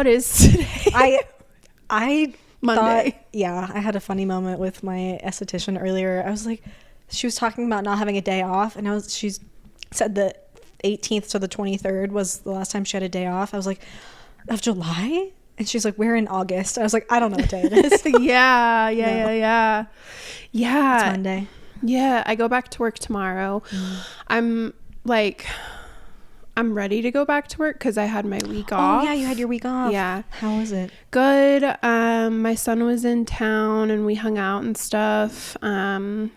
what is today? I Monday. I had a funny moment with my esthetician earlier. I was like, she was talking about not having a day off, and she said the 18th to the 23rd was the last time she had a day off. I was like, of July? And she's like, we're in August. I was like, I don't know what day it is. Yeah. It's Monday. Yeah, I go back to work tomorrow. I'm ready to go back to work because I had my week off. Oh yeah, you had your week off. Yeah. How was it? Good. My son was in town and we hung out and stuff. And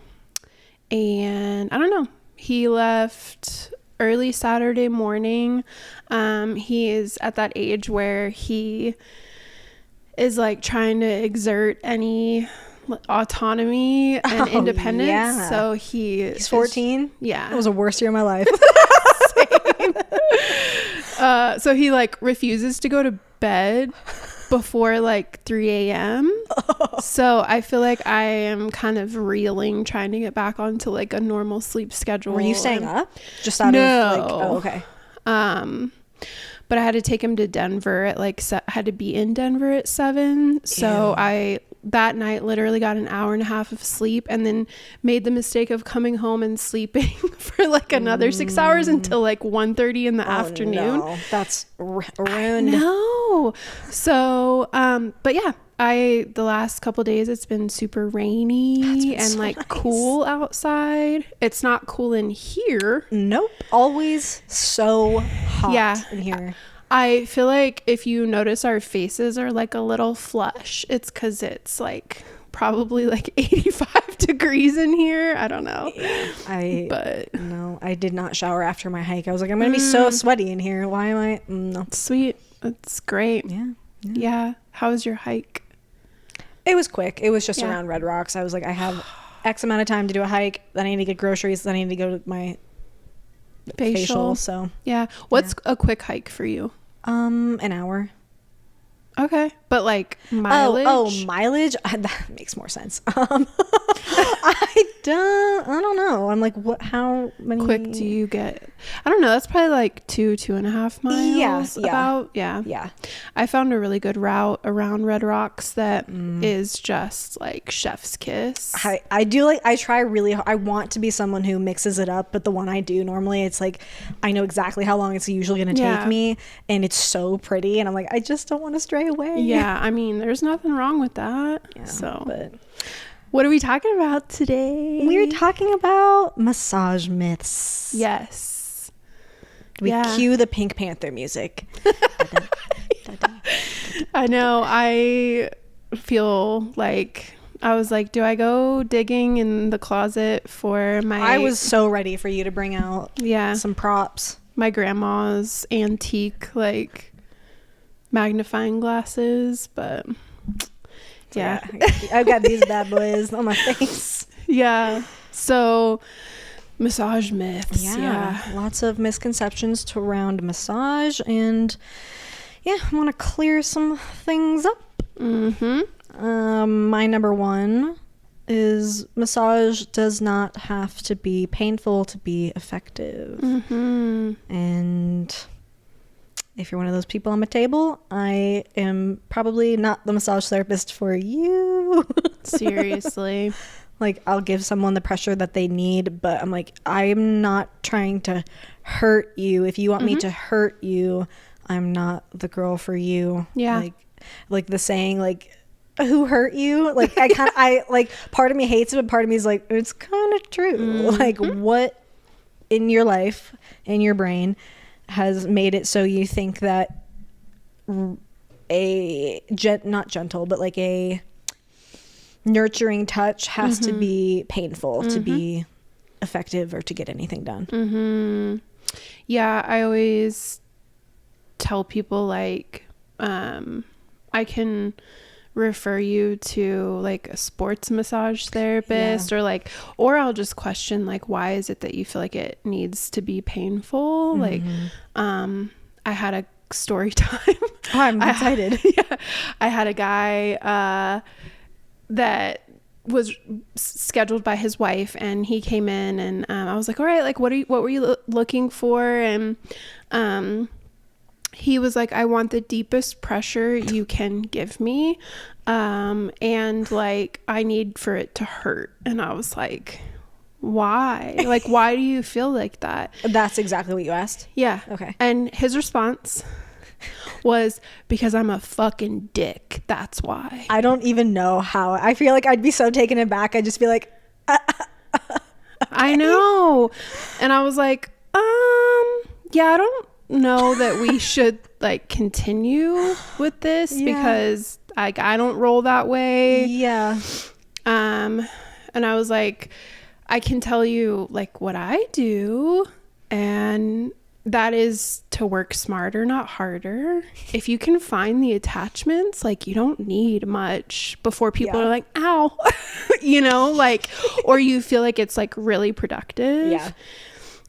I don't know. He left early Saturday morning. He is at that age where he is like trying to exert any autonomy and independence. Yeah. So He's 14. Yeah. It was the worst year of my life. So he like refuses to go to bed before like 3 a.m. So I feel like I am kind of reeling, trying to get back onto like a normal sleep schedule. Were you staying up? Just out of like, oh, okay. But I had to take him to Denver at like, had to be in Denver at 7. So Ew. that night literally got an hour and a half of sleep and then made the mistake of coming home and sleeping for like another 6 hours until like 1:30 in the afternoon. No. That's ruined. No. So, but yeah, the last couple days it's been super rainy and so like nice. cool outside. It's not cool in here. Nope. Always so hot in here. I feel like if you notice our faces are like a little flush, it's because it's like probably like 85 degrees in here. I don't know. No, I did not shower after my hike. I was like, I'm going to be so sweaty in here. Why am I? No. Sweet. That's great. Yeah. How was your hike? It was quick. It was just around Red Rocks. I was like, I have X amount of time to do a hike. Then I need to get groceries. Then I need to go to my facial. So yeah. What's a quick hike for you? An hour. Okay. But like mileage? Oh, mileage? That makes more sense. I don't know. I'm like, how many? Quick do you get? I don't know. That's probably like 2.5 miles. Yeah. I found a really good route around Red Rocks that is just like chef's kiss. I try really hard. I want to be someone who mixes it up, but the one I do normally, it's like, I know exactly how long it's usually going to take me, and it's so pretty, and I'm like, I just don't want to stray away. Yeah, I mean, there's nothing wrong with that. Yeah, so, but what are we talking about today? We're talking about massage myths. Yes. We cue the Pink Panther music. I know. I feel like I was like, do I go digging in the closet for my... I was so ready for you to bring out some props. My grandma's antique, like, magnifying glasses, but... Yeah. I've got these bad boys on my face. Yeah. So massage myths. Yeah. Lots of misconceptions around massage, and I want to clear some things up. My number one is massage does not have to be painful to be effective. And if you're one of those people on my table, I am probably not the massage therapist for you. Seriously. Like, I'll give someone the pressure that they need, but I'm like, I'm not trying to hurt you. If you want me to hurt you, I'm not the girl for you. Yeah. Like the saying, like, who hurt you? Like, I like, part of me hates it, but part of me is like, it's kind of true. Like, what in your life, in your brain, has made it so you think that not gentle, but like a nurturing touch has to be painful to be effective or to get anything done. Yeah, I always tell people like I can refer you to like a sports massage therapist or I'll just question like, why is it that you feel like it needs to be painful? Like I had a story time. Oh, I'm excited. I had a guy that was scheduled by his wife, and he came in, and I was like, all right, like what were you looking for? And he was like, I want the deepest pressure you can give me. And like, I need for it to hurt. And I was like, why? Like, why do you feel like that? That's exactly what you asked? Yeah. Okay. And his response was, because I'm a fucking dick. That's why. I don't even know how. I feel like I'd be so taken aback. I'd just be like, I know. And I was like, yeah, I don't know that we should like continue with this because like I don't roll that way. Yeah. And I was like, I can tell you like what I do, and that is to work smarter, not harder. If you can find the attachments, like you don't need much before people are like, ow, you know, like, or you feel like it's like really productive. Yeah.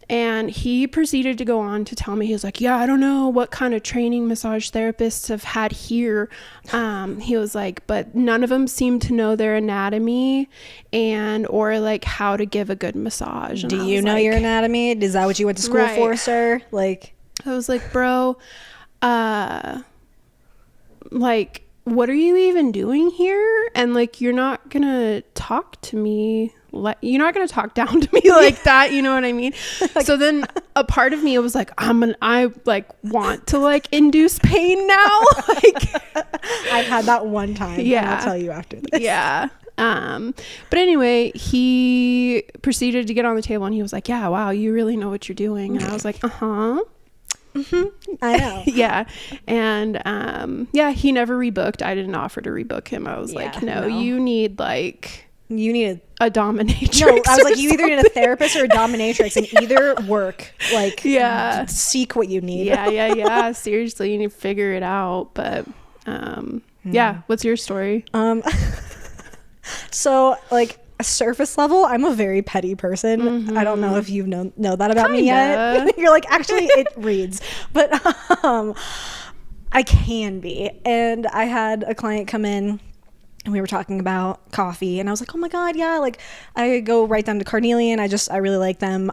And he proceeded to go on to tell me, he was like, yeah, I don't know what kind of training massage therapists have had here. He was like, but none of them seem to know their anatomy or like how to give a good massage. And do you know your anatomy? Is that what you went to school for, sir? Like, I was like, bro, like, what are you even doing here? And like, you're not gonna talk to me you're not going to talk down to me like that. You know what I mean? Like, so then a part of me was like, I like want to like induce pain now. Like, I've had that one time. Yeah. I'll tell you after this. Yeah. But anyway, he proceeded to get on the table and he was like, yeah, wow, you really know what you're doing. And I was like, uh-huh. Mm-hmm. I know. Yeah. And yeah, he never rebooked. I didn't offer to rebook him. I was like, no, you need a dominatrix. No, I was like, you either need a therapist or a dominatrix, and either work. Like, seek what you need. Yeah. Seriously, you need to figure it out. But yeah, what's your story? So like a surface level, I'm a very petty person. Mm-hmm. I don't know if you know that about me yet. You're like, actually, it reads, but I can be. And I had a client come in. And we were talking about coffee, and I was like, oh my God, yeah, like I go right down to Carnelian. I really like them.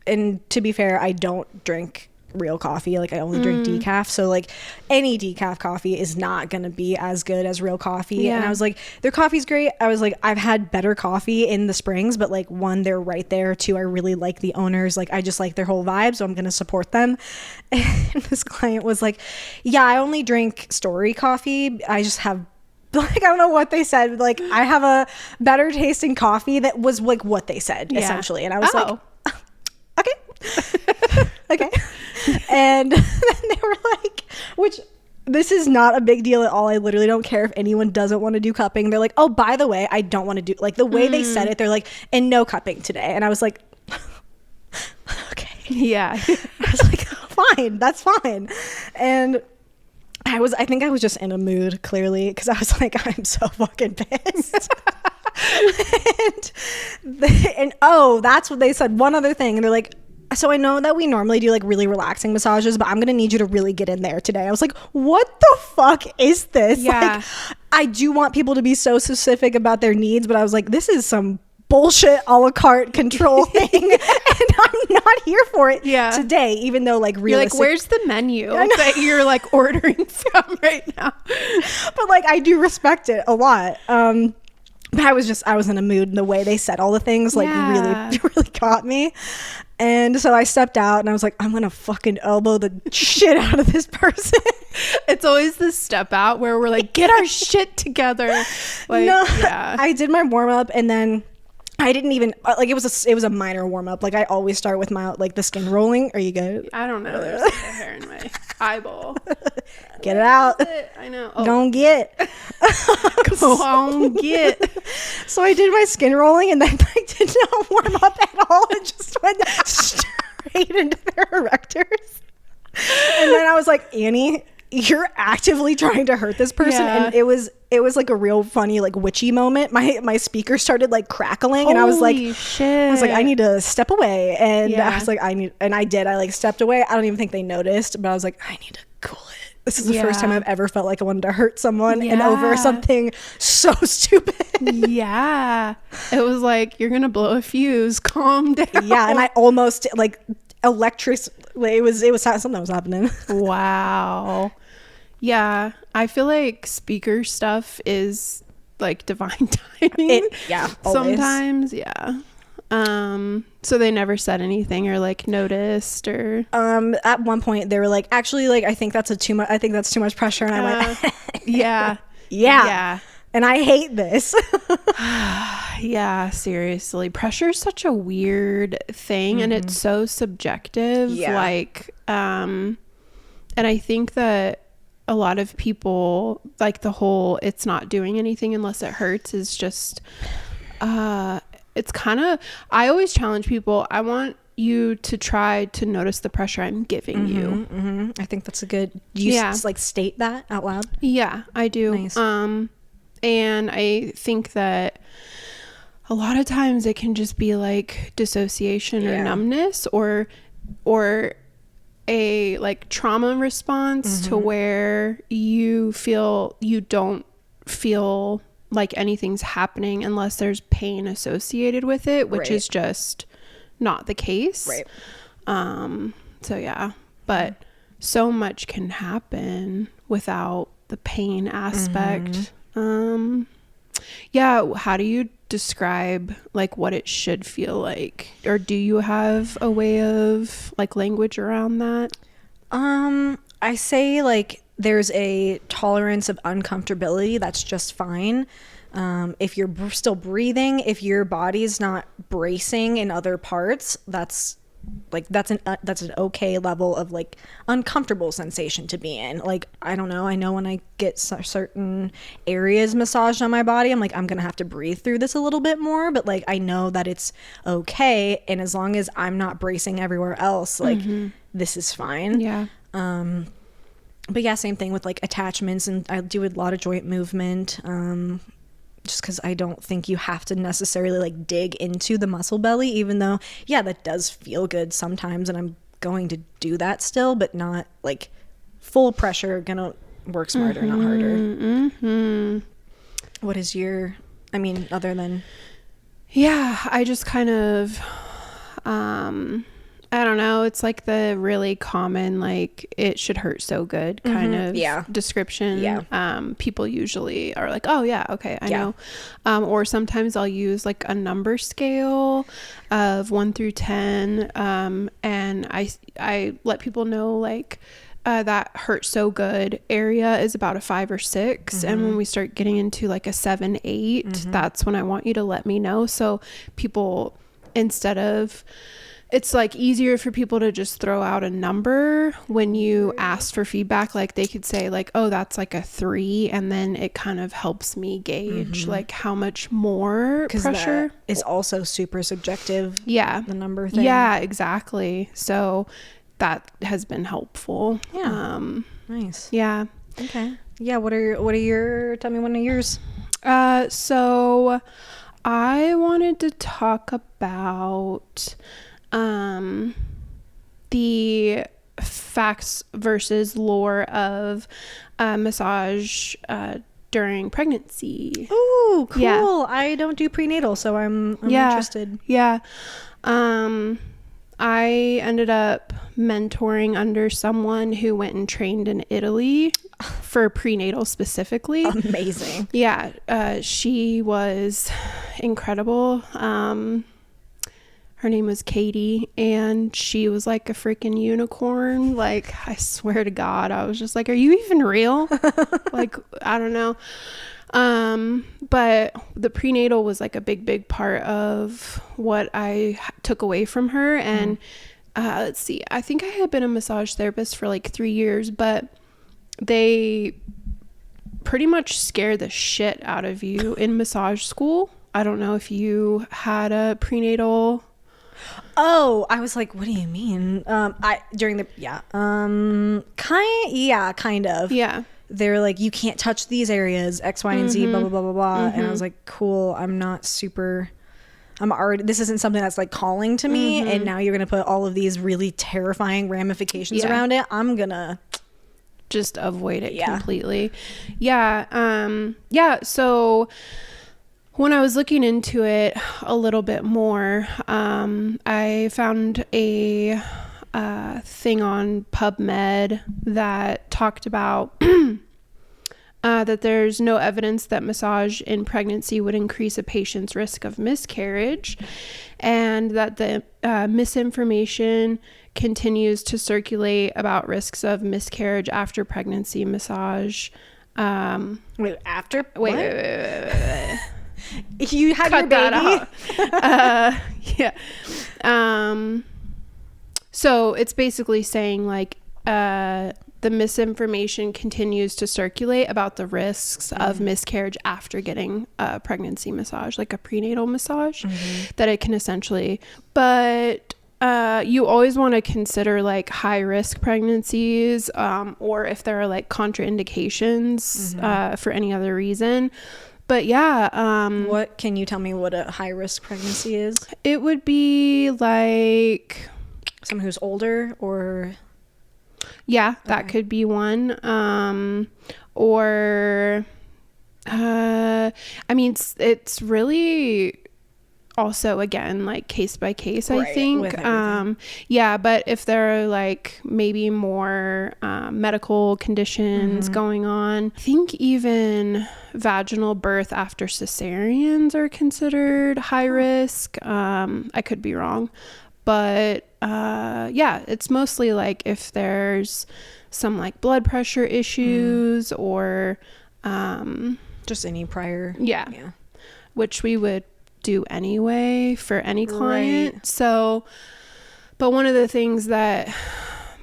And to be fair, I don't drink real coffee. Like I only drink decaf. So like any decaf coffee is not going to be as good as real coffee. Yeah. And I was like, their coffee's great. I was like, I've had better coffee in the Springs, but like one, they're right there. Two, I really like the owners. Like I just like their whole vibe. So I'm going to support them. And this client was like, yeah, I only drink Story coffee. I just have like, I don't know what they said. Like, I have a better tasting coffee. That was like what they said, essentially. And I was like, okay. And then they were like, which this is not a big deal at all. I literally don't care if anyone doesn't want to do cupping. They're like, oh, by the way, I don't want to do, like the way they said it, they're like, and no cupping today. And I was like, okay. Yeah. I was like, fine, that's fine. And I think I was just in a mood, clearly, because I was like, I'm so fucking pissed. and that's what they said. One other thing. And they're like, so I know that we normally do like really relaxing massages, but I'm going to need you to really get in there today. I was like, what the fuck is this? Yeah. Like, I do want people to be so specific about their needs, but I was like, this is some bullshit a la carte control thing. And I'm not here for it today, even though like realistic. You're like, where's the menu that you're like ordering from right now? But like, I do respect it a lot. But I was in a mood, and the way they said all the things like really got me. And so I stepped out and I was like, I'm gonna fucking elbow the shit out of this person. It's always this step out where we're like, get our shit together. Like, I did my warm up, and then I didn't even like, it was a minor warm up. Like I always start with my like the skin rolling. Are you good? I don't know. There's like a hair in my eyeball. Get it out. I know. Don't get. Go on, get. So I did my skin rolling, and then I did not warm up at all. It just went straight into their erectors. And then I was like, Annie, you're actively trying to hurt this person. And it was like a real funny like witchy moment. My speaker started like crackling. Holy, and I was like, shit. I was like, I need to step away. And I was like, I did. I like stepped away. I don't even think they noticed, but I was like, I need to cool it. This is the first time I've ever felt like I wanted to hurt someone and over something so stupid. Yeah. It was like, you're going to blow a fuse. Calm down. Yeah. And I almost like Like, it was something was happening. Wow. Yeah, I feel like speaker stuff is like divine timing. Always. Sometimes, yeah. So they never said anything or like noticed or At one point they were like, actually, like, I think that's too much pressure, and I went, yeah. yeah. And I hate this. Yeah, seriously. Pressure is such a weird thing and it's so subjective. Yeah. Like, and I think that a lot of people like the whole it's not doing anything unless it hurts is just it's kind of, I always challenge people. I want you to try to notice the pressure I'm giving you. I think that's a good, like state that out loud. Yeah, I do. Nice. And I think that a lot of times it can just be like dissociation or numbness or a like trauma response to where you don't feel like anything's happening unless there's pain associated with it, which is just not the case. Right. So yeah, but so much can happen without the pain aspect. Yeah, how do you describe like what it should feel like, or do you have a way of like language around that? I say like there's a tolerance of uncomfortability that's just fine. If you're still breathing, if your body's not bracing in other parts, that's an okay level of like uncomfortable sensation to be in. Like, I don't know, I know when I get certain areas massaged on my body, I'm like, I'm gonna have to breathe through this a little bit more, but like I know that it's okay, and as long as I'm not bracing everywhere else, like this is fine. Yeah. But yeah, same thing with like attachments, and I do a lot of joint movement, just because I don't think you have to necessarily like dig into the muscle belly, even though, yeah, that does feel good sometimes, and I'm going to do that still, but not like full pressure. Gonna work smarter, not harder. What is your, I mean, other than... Yeah, I just kind of, I don't know. It's like the really common, like, it should hurt so good kind of description. Yeah. People usually are like, oh yeah, okay, I know. Or sometimes I'll use like a number scale of 1 through 10. And I let people know like, that hurt so good area is about a 5 or 6. And when we start getting into like a 7, 8, that's when I want you to let me know. So people, instead of, it's like easier for people to just throw out a number when you ask for feedback. Like they could say like, oh, that's like a 3. And then it kind of helps me gauge like how much more pressure. That is also super subjective. Yeah. The number thing. Yeah, exactly. So that has been helpful. Yeah. Nice. Yeah. Okay. Yeah. What are your, tell me one of yours. So I wanted to talk about the facts versus lore of massage during pregnancy. Ooh, cool. Yeah. I don't do prenatal, so I'm interested. Yeah. I ended up mentoring under someone who went and trained in Italy for prenatal specifically. Amazing. Yeah. She was incredible. Her name was Katie, and she was like a freaking unicorn. Like, I swear to God, I was just like, are you even real? Like, I don't know. But the prenatal was like a big part of what I took away from her. And let's see, I think I had been a massage therapist for like 3 years, but they pretty much scare the shit out of you in massage school. I don't know if you had a prenatal. Oh, I was like, what do you mean? Kind of. Yeah. They're like, you can't touch these areas, X, Y, and Z, blah, blah, blah, blah, blah. And I was like, cool. This isn't something that's like calling to me. And now you're going to put all of these really terrifying ramifications around it. I'm going to just avoid it completely. Yeah. So when I was looking into it a little bit more, I found a thing on PubMed that talked about that there's no evidence that massage in pregnancy would increase a patient's risk of miscarriage, and that the misinformation continues to circulate about risks of miscarriage after pregnancy massage. Wait, after? Wait. You had Cut your baby? Yeah. So it's basically saying like the misinformation continues to circulate about the risks of miscarriage after getting a pregnancy massage, like a prenatal massage, that it can essentially, but you always want to consider like high risk pregnancies, or if there are like contraindications for any other reason. But yeah, what can you tell me what a high risk pregnancy is? It would be like someone who's older, or that could be one. Or I mean, it's really also, again, like case by case, I think. But if there are like maybe more medical conditions going on, I think even vaginal birth after cesareans are considered high risk. I could be wrong, but it's mostly like if there's some like blood pressure issues or just any prior, which we would do anyway for any client. Right. So, but one of the things that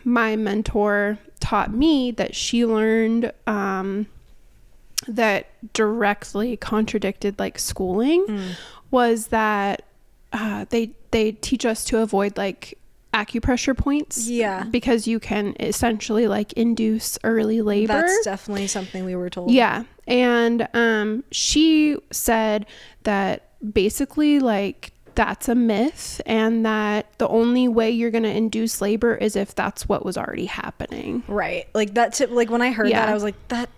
my mentor taught me that she learned that directly contradicted like schooling was that they teach us to avoid like acupressure points, because you can essentially like induce early labor. That's definitely something we were told. And she said that basically like that's a myth, and that the only way you're going to induce labor is if that's what was already happening. Right. Like that's like when I heard that, I was like, that,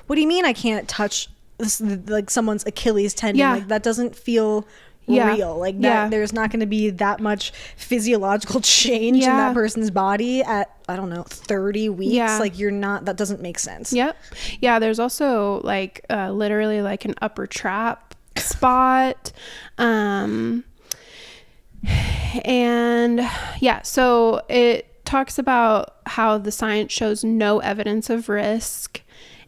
what do you mean I can't touch this, like someone's Achilles tendon? Like that doesn't feel real. Like that there's not going to be that much physiological change in that person's body at, I don't know, 30 weeks. Like you're not, that doesn't make sense. There's also like literally like an upper trap spot, and so it talks about how the science shows no evidence of risk,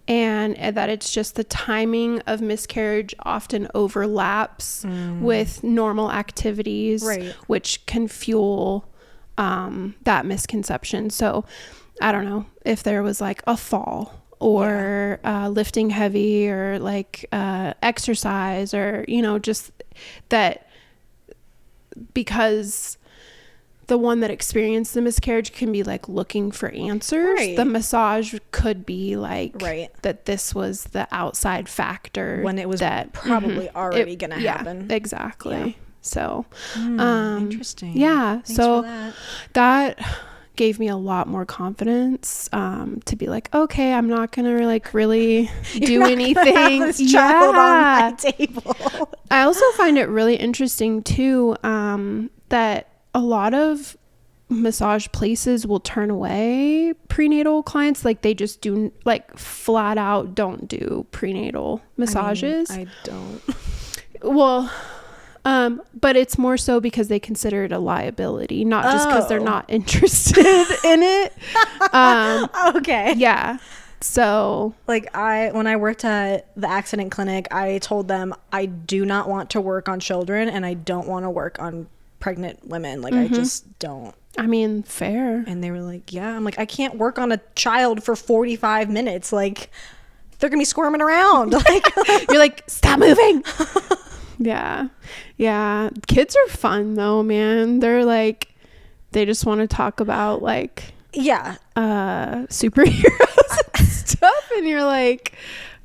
and that it's just the timing of miscarriage often overlaps with normal activities, which can fuel that misconception. So I don't know if there was like a fall or lifting heavy, or like exercise, or just that, because the one that experienced the miscarriage can be like looking for answers. The massage could be like that this was the outside factor when it was that probably already gonna happen. Exactly. So interesting. Thanks so for that gave me a lot more confidence to be like, okay, I'm not gonna like really do anything. Child on my table. I also find it really interesting too, that a lot of massage places will turn away prenatal clients. Like they just do, like flat out don't do prenatal massages. I don't. Well, but it's more so because they consider it a liability, not just because they're not interested in it. Okay. Yeah. So like when I worked at the accident clinic, I told them I do not want to work on children, and I don't want to work on pregnant women. Like I just don't. I mean, fair. And they were like, yeah. I'm like, I can't work on a child for 45 minutes. Like they're gonna be squirming around. Like you're like, stop moving. Yeah. Kids are fun though, man. They're like, they just want to talk about like superheroes and stuff, and you're like,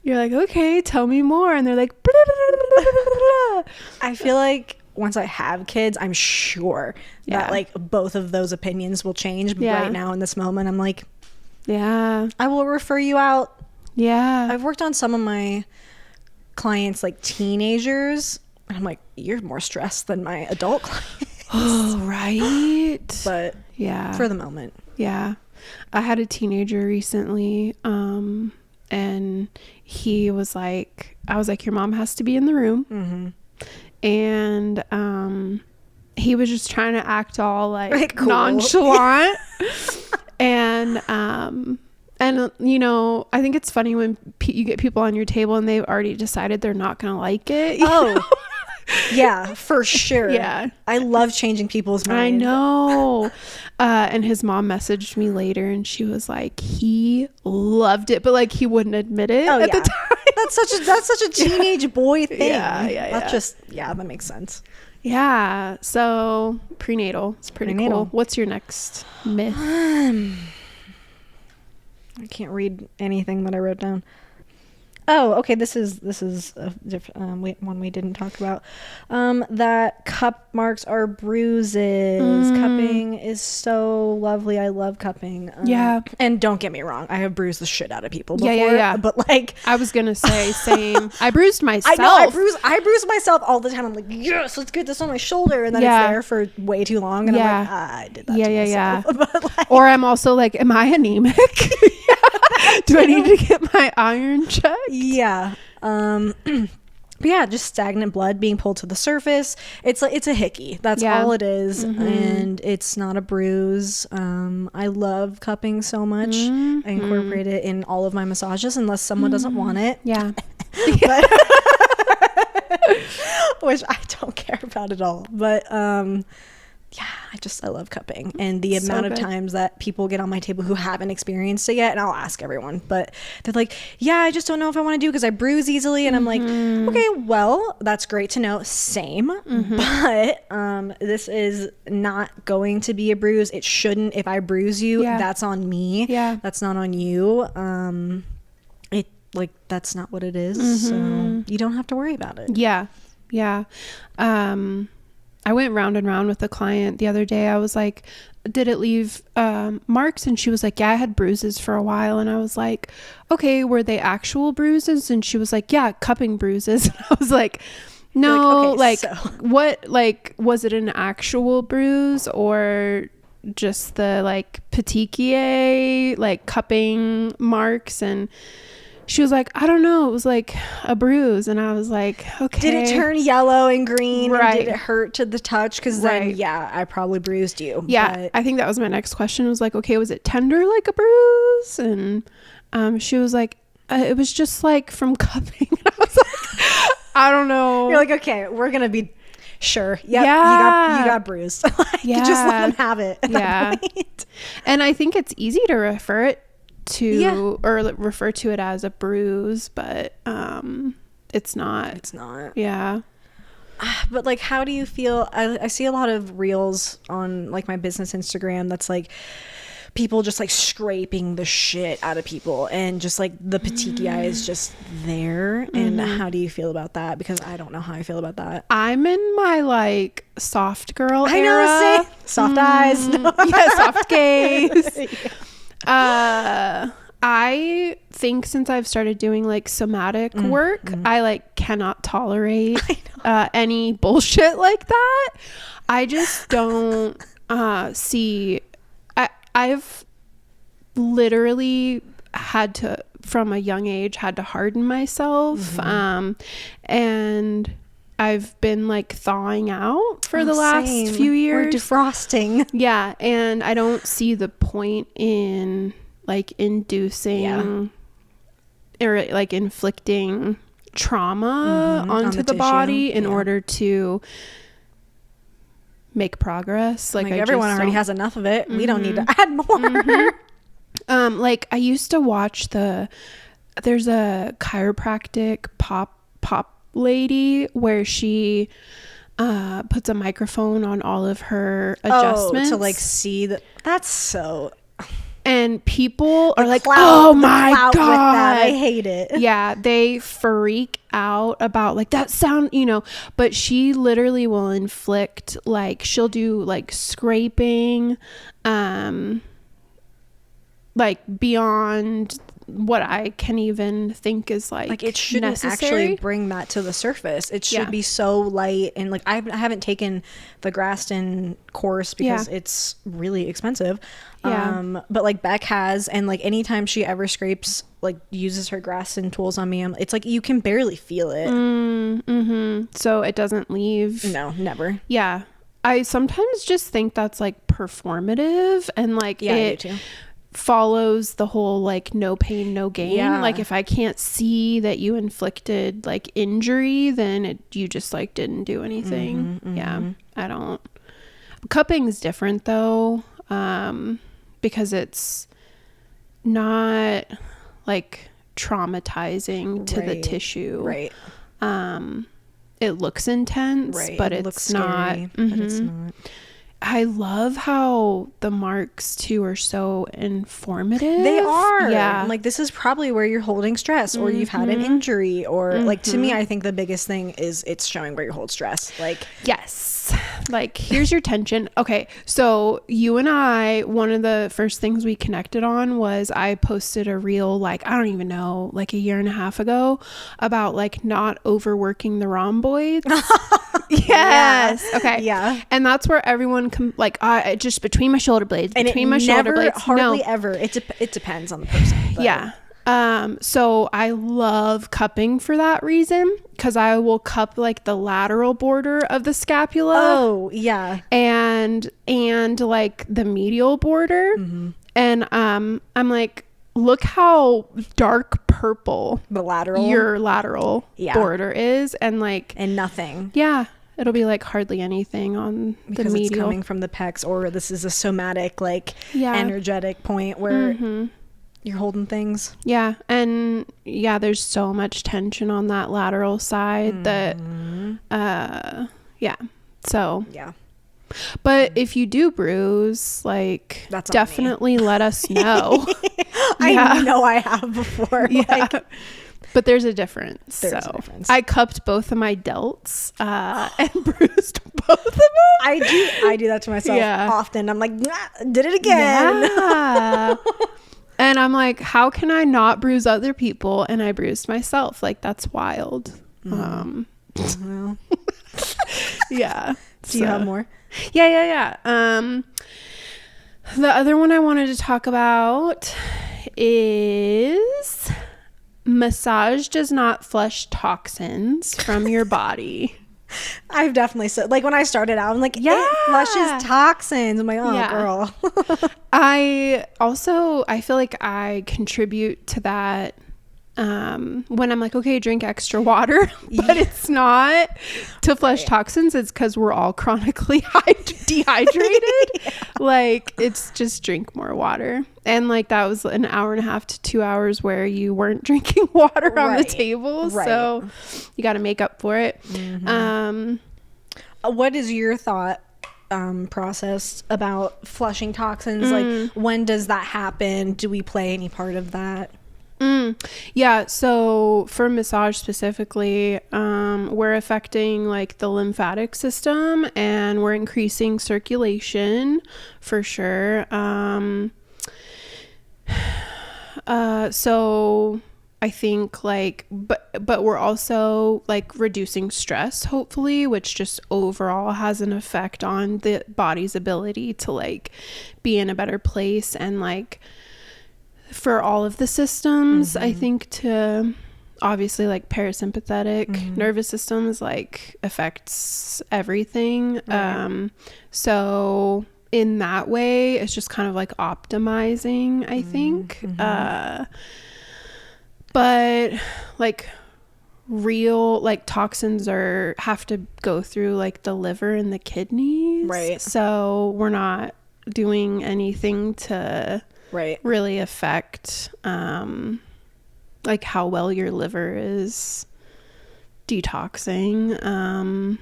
okay, tell me more. And they're like, blah, blah, blah, blah, blah. I feel like once I have kids, I'm sure that like both of those opinions will change. But right now in this moment, I'm like, I will refer you out. I've worked on some of my clients, like teenagers, and I'm like, you're more stressed than my adult clients. Oh, right. But Yeah. For the moment. Yeah. I had a teenager recently, and he was like, I was like, your mom has to be in the room. And he was just trying to act all like cool. Nonchalant. And you know, I think it's funny when you get people on your table and they've already decided they're not gonna like it. Oh. Yeah, for sure. Yeah. I love changing people's minds. I know. And his mom messaged me later and she was like, he loved it, but like he wouldn't admit it at the time. That's such a teenage boy thing. Yeah. That makes sense. Yeah. So prenatal. It's pretty cool. What's your next myth? I can't read anything that I wrote down. Oh, okay. This is a different one we didn't talk about. That cup marks are bruises. Cupping is so lovely. I love cupping. Yeah. And don't get me wrong, I have bruised the shit out of people before. Yeah. But like, I was gonna say same. I bruised myself. I know. I bruise myself all the time. I'm like, yes, let's get this on my shoulder, and then it's there for way too long, and I'm like, I did that to myself. But like, or I'm also like, am I anemic? Do I need to get my iron checked? Yeah. Yeah, just stagnant blood being pulled to the surface. It's like, it's a hickey. That's all it is. And it's not a bruise. I love cupping so much. I incorporate it in all of my massages unless someone doesn't want it. Yeah. Which I don't care about at all. But yeah, I love cupping, and the amount of times that people get on my table who haven't experienced it yet, and I'll ask everyone, but they're like, yeah, I just don't know if I want to do because I bruise easily. And I'm like, okay, well, that's great to know. Same. But this is not going to be a bruise. It shouldn't. If I bruise you, that's on me. Yeah, that's not on you. That's not what it is. So you don't have to worry about it. Yeah. I went round and round with a client the other day. I was like, did it leave marks? And she was like, yeah, I had bruises for a while. And I was like, okay, were they actual bruises? And she was like, yeah, cupping bruises. And I was like, no, what, like, was it an actual bruise or just the like petechiae, like cupping marks? And she was like, I don't know. It was like a bruise. And I was like, okay. Did it turn yellow and green? Right. And did it hurt to the touch? Because then, I probably bruised you. Yeah. But I think that was my next question. It was like, okay, was it tender like a bruise? And she was like, it was just like from cupping. And I was like, I don't know. You're like, okay, we're going to be sure. Yep, you got bruised. Just let them have it. And I think it's easy to refer it to or refer to it as a bruise, but it's not. Yeah. But like, how do you feel? I see a lot of reels on like my business Instagram that's like people just like scraping the shit out of people, and just like the petechiae is just there. And how do you feel about that? Because I don't know how I feel about that. I'm in my like soft girl era. I know, say soft eyes. Yeah, soft gaze. I think since I've started doing like somatic work, I like cannot tolerate any bullshit like that. I just don't see. I've literally had to, from a young age, had to harden myself, and I've been like thawing out for the last few years. We're defrosting. Yeah, and I don't see the point in like inducing or like inflicting trauma onto the body in order to make progress. Like everyone already has enough of it. We don't need to add more. Like I used to watch there's a chiropractic pop lady where she puts a microphone on all of her adjustments to like see that's so, and people are like, oh my god, I hate it. Yeah, they freak out about like that sound, but she literally will inflict, like she'll do like scraping like beyond what I can even think is like it shouldn't necessary. actually bring that to the surface. It should be so light. And like I haven't taken the Graston course because it's really expensive. But like Beck has, and like anytime she ever scrapes, like uses her Graston tools on me, it's like you can barely feel it. So it doesn't leave. No, never. Yeah. I sometimes just think that's like performative, and like it follows the whole like no pain, no gain. Like if I can't see that you inflicted like injury, then you just like didn't do anything. Yeah. I don't. Cupping's different though, because it's not like traumatizing to the tissue. Right. It looks intense, but it looks not. Scary, but it's not. I love how the marks too are so informative. They are. Yeah. Like this is probably where you're holding stress, or you've had an injury, or like to me, I think the biggest thing is it's showing where you hold stress. Like yes. Like here's your tension. Okay. So you and I, one of the first things we connected on was I posted a reel, like, I don't even know, like a year and a half ago, about like not overworking the rhomboids. Yes. Yeah. Okay. Yeah. And that's where everyone like just between my shoulder blades, and between my shoulder blades. Hardly ever. It depends on the person. But. Yeah. So I love cupping for that reason, because I will cup like the lateral border of the scapula. Oh yeah. And like the medial border. And I'm like, look how dark purple your lateral border is, and like nothing. Yeah. It'll be like hardly anything on because the medial. It's coming from the pecs, or this is a somatic, like energetic point where you're holding things. Yeah. And there's so much tension on that lateral side that so yeah. But if you do bruise, like, that's definitely let us know. I know I have before. Yeah. But there's a difference. There's a difference. I cupped both of my delts and bruised both of them. I do that to myself often. I'm like, did it again. Yeah. And I'm like, how can I not bruise other people? And I bruised myself. Like, that's wild. Yeah. Do you have more? Yeah. The other one I wanted to talk about is massage does not flush toxins from your body. I've definitely said, like, when I started out, I'm like, it flushes toxins. I'm like, oh, girl. I feel like I contribute to that when I'm like, okay, drink extra water, but it's not to flush toxins. It's because we're all chronically dehydrated. Like, it's just drink more water. And like, that was an hour and a half to 2 hours where you weren't drinking water on the table. So you got to make up for it. What is your thought process about flushing toxins? Like, when does that happen? Do we play any part of that? Yeah, so for massage specifically, we're affecting like the lymphatic system, and we're increasing circulation for sure. So I think like, but we're also like reducing stress, hopefully, which just overall has an effect on the body's ability to like be in a better place, and like for all of the systems, I think, to obviously like parasympathetic nervous systems like affects everything. So in that way, it's just kind of like optimizing, I think. But like real like toxins have to go through like the liver and the kidneys. Right. So we're not doing anything to really affect like how well your liver is detoxing.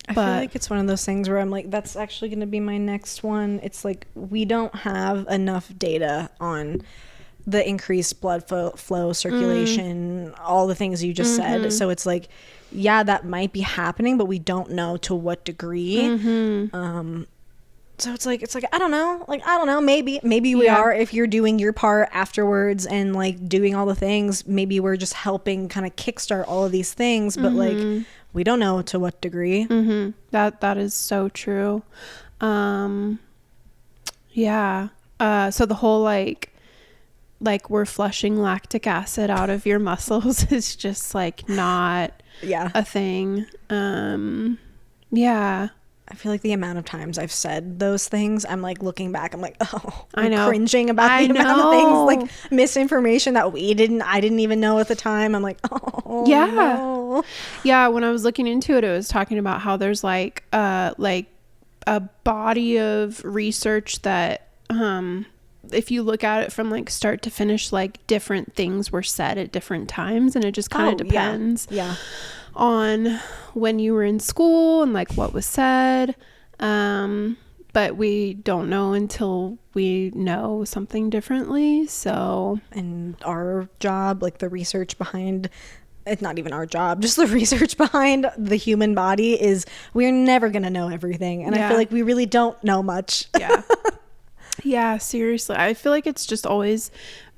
I feel like it's one of those things where I'm like, that's actually going to be my next one. It's like, we don't have enough data on the increased blood flow, circulation, all the things you just said. So it's like, yeah, that might be happening, but we don't know to what degree. So it's like I don't know, maybe we Yeah. are, if you're doing your part afterwards and like doing all the things, maybe we're just helping kind of kickstart all of these things, but like we don't know to what degree. That is so true. Yeah. So the whole like we're flushing lactic acid out of your muscles is just like not a thing. Yeah. I feel like the amount of times I've said those things, I'm like looking back, I'm like, oh, I know, cringing about the amount of things, like misinformation that I didn't even know at the time. I'm like, oh yeah, no. Yeah. When I was looking into it, it was talking about how there's like a body of research that if you look at it from like start to finish, like different things were said at different times, and it just kind of depends on when you were in school and like what was said. But we don't know until we know something differently. So, and our job, like the research behind, it's not even our job, just the research behind the human body, is we're never gonna know everything, and I feel like we really don't know much. Yeah, seriously, I feel like it's just always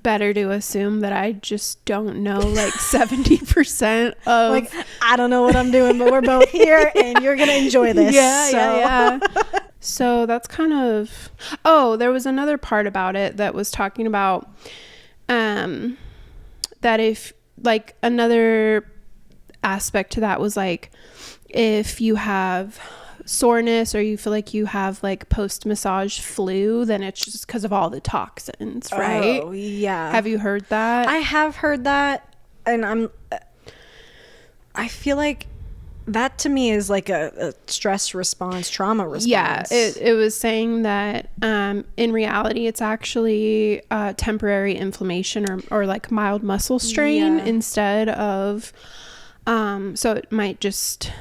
better to assume that I just don't know like 70% of, like, I don't know what I'm doing, but we're both here and you're gonna enjoy this. Yeah. So that's kind of, there was another part about it that was talking about that if like another aspect to that was like if you have soreness or you feel like you have like post-massage flu, then it's just because of all the toxins, right? Oh yeah. Have you heard that? I have heard that, and I feel like that to me is like a stress response, trauma response. Yeah, it was saying that in reality it's actually temporary inflammation or like mild muscle strain instead of so it might just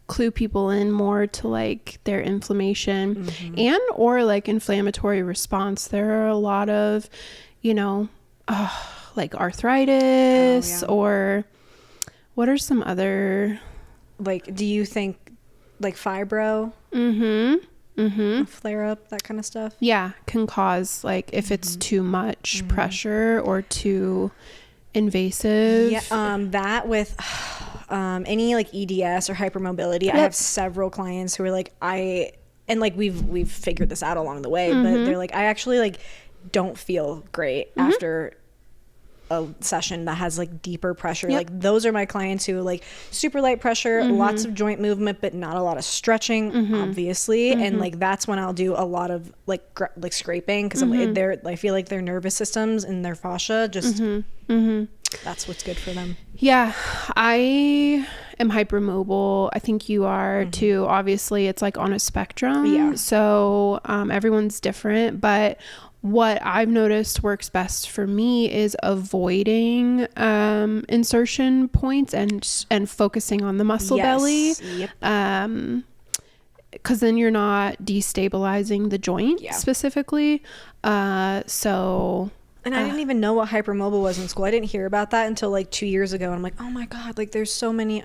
clue people in more to like their inflammation and or like inflammatory response. There are a lot of, like arthritis or what are some other, like, do you think like fibro, flare up, that kind of stuff? Yeah, can cause like if it's too much pressure or too invasive. Yeah, that with any like EDS or hypermobility. I have several clients who are like, and like we've figured this out along the way, but they're like, I actually like don't feel great after a session that has like deeper pressure. Like those are my clients who like super light pressure, lots of joint movement, but not a lot of stretching, obviously. And like that's when I'll do a lot of like scraping, because I feel like their nervous systems and their fascia just that's what's good for them. Yeah, I am hypermobile. I think you are too. Obviously, it's like on a spectrum. Yeah. So everyone's different, but what I've noticed works best for me is avoiding insertion points and focusing on the muscle belly. Yep. Because then you're not destabilizing the joint specifically. So. And I didn't even know what hypermobile was in school. I didn't hear about that until like 2 years ago. And I'm like, oh my God, like there's so many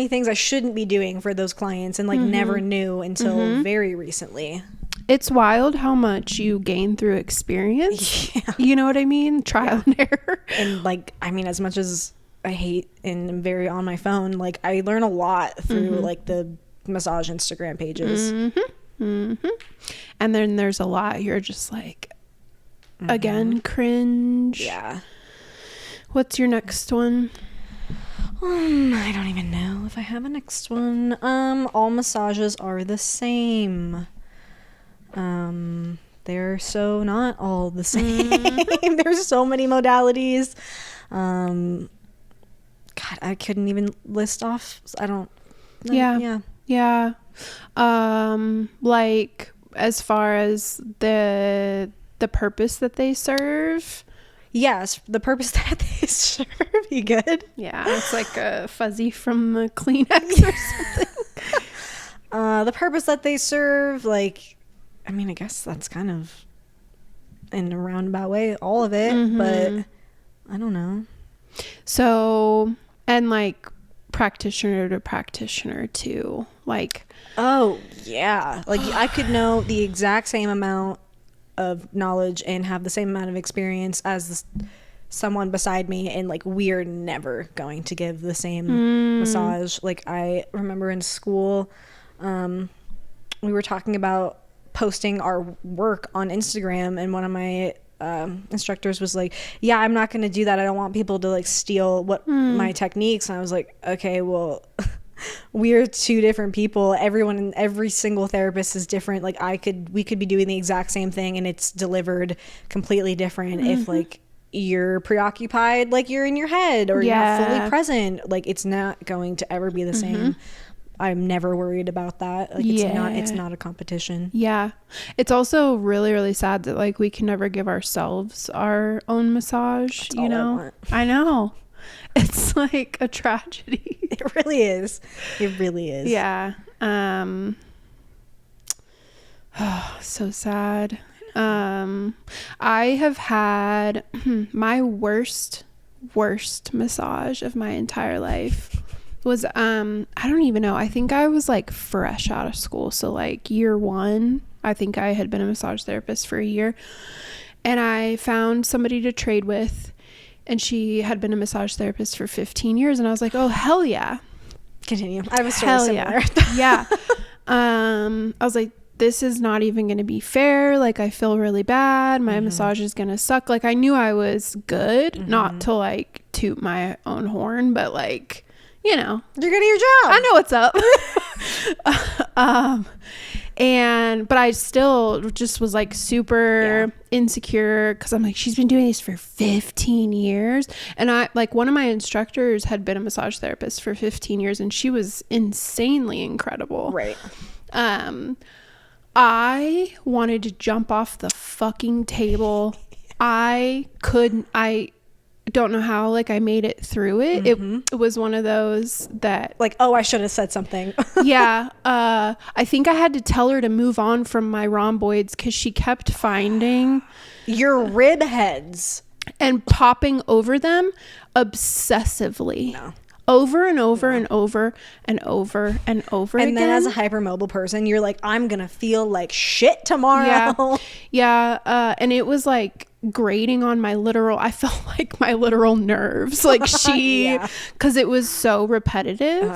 things I shouldn't be doing for those clients, and like never knew until very recently. It's wild how much you gain through experience. Yeah. You know what I mean? Trial and error. And like, I mean, as much as I hate and am very on my phone, like I learn a lot through like the massage Instagram pages. And then there's a lot you're just like, again, cringe. Yeah. What's your next one? I don't even know if I have a next one. All massages are the same. They're so not all the same. There's so many modalities. God, I couldn't even list off. I don't know. Yeah. Like as far as the purpose that they serve. Yes, the purpose that they serve. You good? Yeah, it's like a fuzzy from the Kleenex or something. The purpose that they serve, like, I mean, I guess that's kind of in a roundabout way all of it, but I don't know. So, and like practitioner to practitioner too. Like, oh yeah, like I could know the exact same amount of knowledge and have the same amount of experience as someone beside me, and like we're never going to give the same massage. Like I remember in school, we were talking about posting our work on Instagram, and one of my instructors was like, yeah, I'm not going to do that. I don't want people to like steal what my techniques. And I was like, okay, well, we're two different people. Every single therapist is different. Like we could be doing the exact same thing and it's delivered completely different. If like you're preoccupied, like you're in your head, or you're not fully present, like it's not going to ever be the same. I'm never worried about that. Like it's not a competition. Yeah. It's also really, really sad that like we can never give ourselves our own massage. That's you all know? I know. It's like a tragedy. It really is. It really is. Yeah. So sad. I have had my worst massage of my entire life was I don't even know. I think I was like fresh out of school. So like year 1, I think I had been a massage therapist for a year, and I found somebody to trade with, and she had been a massage therapist for 15 years, and I was like, oh hell yeah. Continue. I have a story similar. Yeah. I was like, this is not even going to be fair. Like, I feel really bad. My massage is going to suck. Like, I knew I was good, not to like toot my own horn, but like, you know, you're good at your job. I know what's up. But I still just was like super insecure, because I'm like, she's been doing this for 15 years. And I like, one of my instructors had been a massage therapist for 15 years, and she was insanely incredible. Right. I wanted to jump off the fucking table. I don't know how, like, I made it through it. It was one of those that, like, oh, I should have said something. Yeah. I think I had to tell her to move on from my rhomboids, because she kept finding your rib heads and popping over them obsessively. No. Over and over and over and over and over again. And then as a hypermobile person, you're like, I'm going to feel like shit tomorrow. Yeah. And it was like grating on my literal, I felt like my literal nerves. Like because it was so repetitive.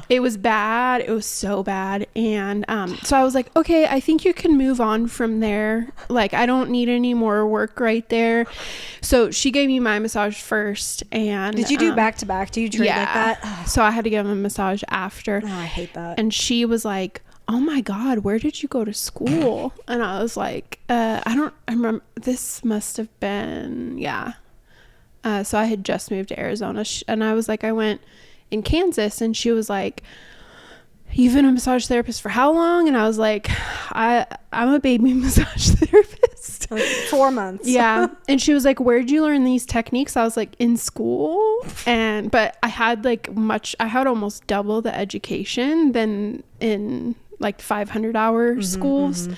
It was bad. It was so bad. And so I was like, okay, I think you can move on from there. Like, I don't need any more work right there. So she gave me my massage first. And did you do back to back? Do you treat like that? So I had to give him a massage after. Oh, I hate that. And she was like, oh my God, where did you go to school? And I was like, I remember, this must have been, so I had just moved to Arizona, and I was like, I went in Kansas, and she was like, you've been a massage therapist for how long? And I was like, I'm a baby massage therapist. Like 4 months. Yeah. And she was like, where'd you learn these techniques? I was like, in school. But I had I had almost double the education than in like 500-hour schools.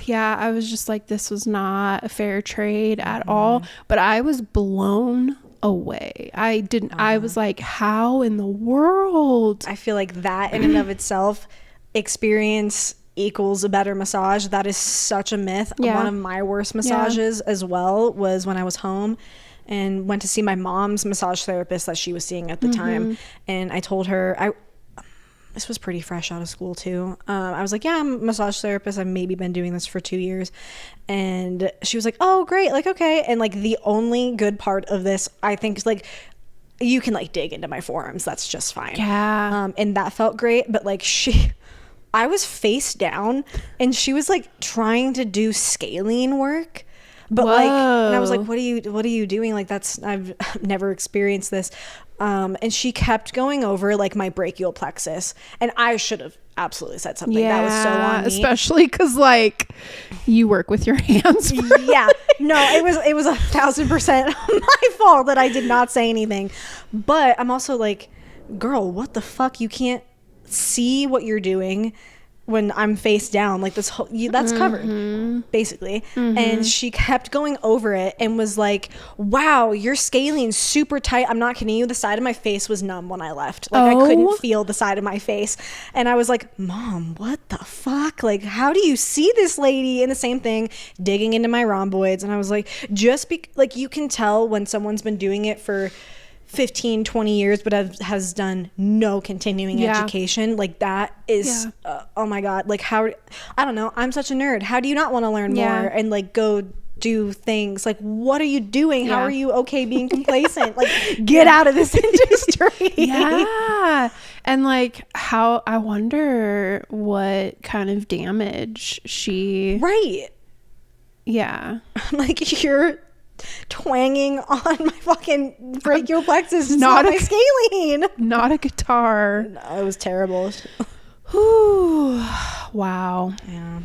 Yeah, I was just like, this was not a fair trade at all. But I was blown away. I was like, how in the world? I feel like that in and of itself, experience equals a better massage. That is such a myth. One of my worst massages as well was when I was home and went to see my mom's massage therapist that she was seeing at the time. And I told her, this was pretty fresh out of school too. I was like, yeah, I'm a massage therapist. I've maybe been doing this for 2 years. And she was like, oh, great. Like, okay. And like, the only good part of this, I think, is like, you can like dig into my forearms. That's just fine. Yeah. And that felt great. But like, I was face down, and she was like trying to do scalene work. But like, and I was like, what are you doing? Like, I've never experienced this. And she kept going over like my brachial plexus, and I should have absolutely said something. That was so on me. Especially because like you work with your hands. Yeah, no, it was 1,000% my fault that I did not say anything. But I'm also like, girl, what the fuck? You can't see what you're doing. when I'm face down, like this whole, that's covered basically. And she kept going over it and was like, wow, your scaling's super tight. I'm not kidding you. The side of my face was numb when I left. Like I couldn't feel the side of my face. And I was like, Mom, what the fuck? Like, how do you see this lady? And the same thing, digging into my rhomboids. And I was like, like you can tell when someone's been doing it for 15, 20 years, but has done no continuing education. Like that is, oh my God. Like how, I don't know. I'm such a nerd. How do you not want to learn more and like go do things? Like, what are you doing? How are you okay being complacent? Like, get out of this industry. Yeah. And like how, I wonder what kind of damage she. Right. Yeah. Like you're twanging on my fucking brachial plexus. It's not my scalene. Not a guitar. No, it was terrible. Whew. Wow. Yeah.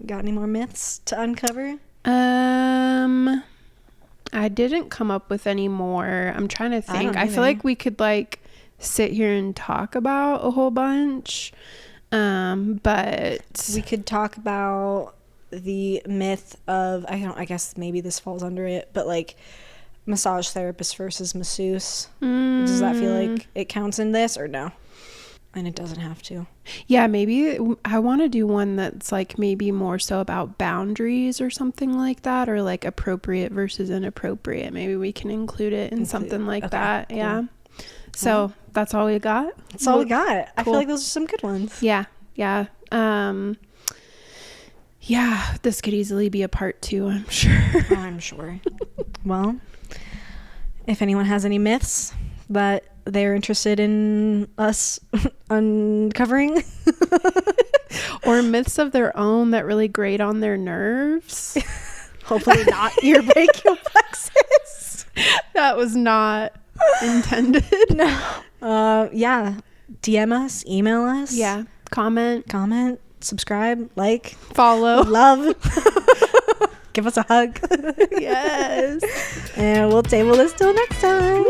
Got any more myths to uncover? I didn't come up with any more. I'm trying to think. I feel like we could like sit here and talk about a whole bunch. But we could talk about the myth of, I guess maybe this falls under it, but like massage therapist versus masseuse. Does that feel like it counts in this or no? And it doesn't have to. Yeah, maybe I want to do one that's like maybe more so about boundaries or something like that, or like appropriate versus inappropriate. Maybe we can include it in something like that. Cool. Yeah. So that's all we got. That's all we got. Cool. I feel like those are some good ones. Yeah. Yeah. Yeah, this could easily be a part 2, I'm sure. I'm sure. Well, if anyone has any myths that they're interested in us uncovering, or myths of their own that really grate on their nerves, hopefully not your brachial plexus. That was not intended. No. Yeah. DM us, email us. Yeah. Comment, subscribe, like, follow, love. Give us a hug. Yes. And we'll table this till next time.